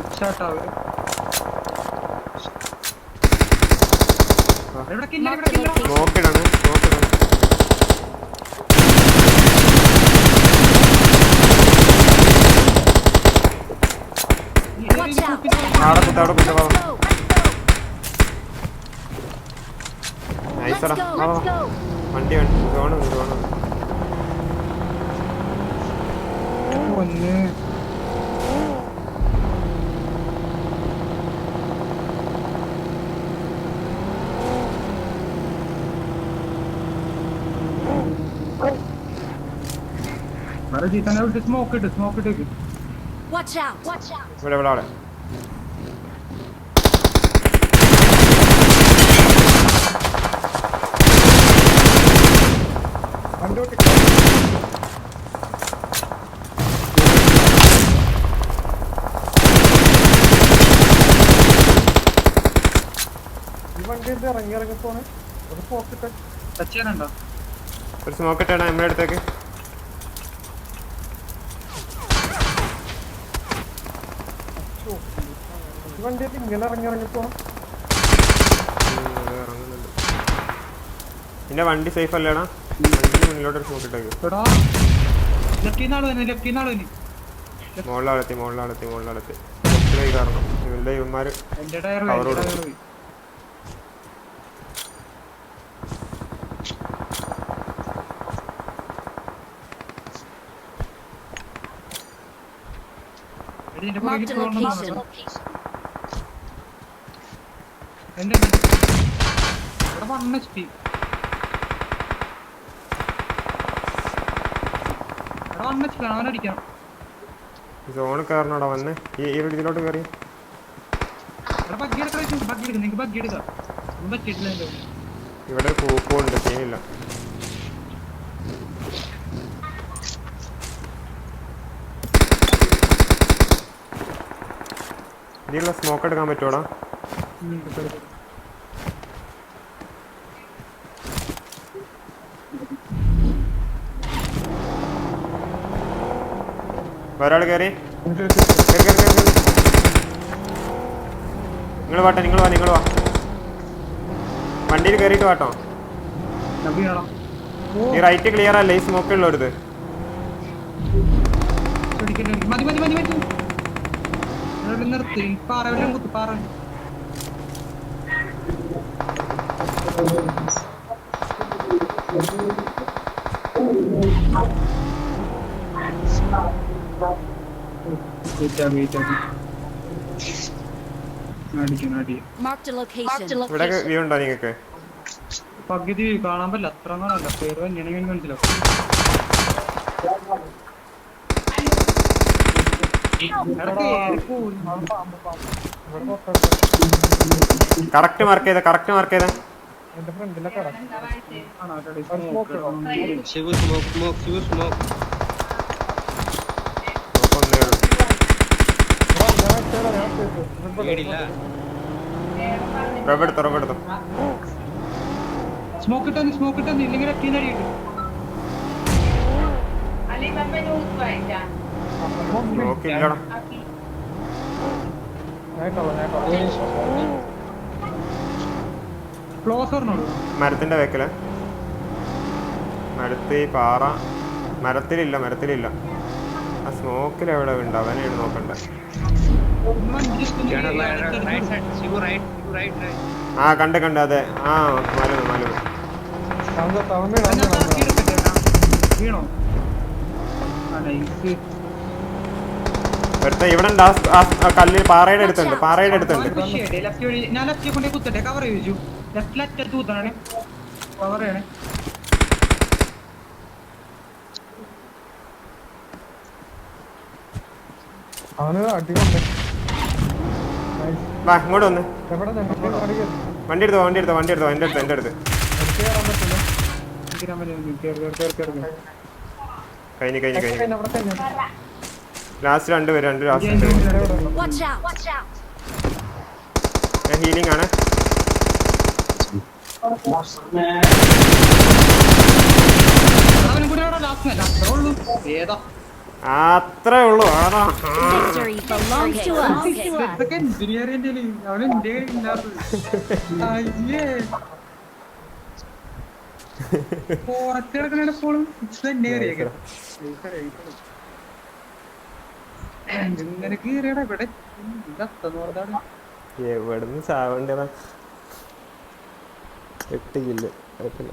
സ്റ്റാർട്ടാവ് നോക്കിടാണ് അവിടെ കുത്ത നൈസടാ വണ്ടി zone smoke ഇട്ട് ഇവിടെ അവിടെ ഒരു സ്മോക്ക് ഇട്ടാണ് നമ്മുടെ അടുത്തേക്ക് പിന്നെ വണ്ടി സേഫ് അല്ലേടാ മുന്നിലോട്ട് സ്മോക്ക് ഇട്ടേക്ക് മുകളിലാളെത്തി കാരണം ഇവരുടെ ഇവന്മാര് കവർ കൊടുക്കും Marked a location. സോണ് കയറണോടാ വന്നെ ഈ ഇതിലോട്ട് കയറി ഇവിടെ പൂപ്പുണ്ട് സീനില്ല ഇതിലുള്ള സ്മോക്ക് എടുക്കാൻ പറ്റുമോടാ ഒരാൾ കയറി നിങ്ങൾ വാ വണ്ടിയിൽ കയറിയിട്ട് വാട്ടോ ഈ റൈറ്റ് ക്ലിയർ അല്ലേ ഈ സ്മോക്ക് ഉള്ളവരുത് നിർത്തി പാറ പാറ ഇവിടെ വ്യൂ ഉണ്ടോ നിങ്ങൾക്ക് പകുതി കാണാൻ പറ്റില്ല അത്ര കാണാനല്ല പേര് തന്നെയാണെങ്കിൽ മനസ്സിലാവും കറക്റ്റ് മാർക്ക് ചെയ്ത റബ്ബെടുത്തോ സ്മോക്ക് ഇട്ടോ ഇല്ലെങ്കിൽ മരത്തിന്റെ വേക്കല് പാറ മരത്തിലില്ല ആ സ്മോക്കിൽ എവിടെ ഉണ്ട് അവനെയാണ് നോക്കണ്ടേ ആ കണ്ട് അതെ ആ മലു വെറുതെ ഇവിടെ കല്ല് പാറയുടെ അടുത്തുണ്ട് ഞാൻ ലെഫ്റ്റ് കൊണ്ടേ കുത്തട്ടെ കവർ ചോദിച്ചു ലെഫ്റ്റ് കുത്തണേ കവർ ചെയ്യണേ വാ ഇങ്ങോട്ട് വന്ന് വണ്ടി എടുത്തോ എൻ്റെ അടുത്ത് കഴിഞ്ഞു ലാസ്റ്റ് രണ്ട് ലാസ്റ്റ് ഞാൻ ഹീലിംഗ് ആണ് ഏതാ അത്രേ ഉള്ളൂ ആടാ. Victory belongs to us. ഇതൊക്കെ എന്തിനാണ് എന്റെ അവൻ എന്റെ ഇല്ലാത്തത് അയ്യേ പുറത്ത് കിടക്കണ എപ്പോഴും തന്നെ കയറിയേക്കാം ഇങ്ങനെ കീറിയടാ ഇവിടെ ഇതത്തെന്ന് പറഞ്ഞാണ് എവിടുന്ന് ചാവേണ്ടതാ 8 കില്ല് കുഴപ്പമില്ല.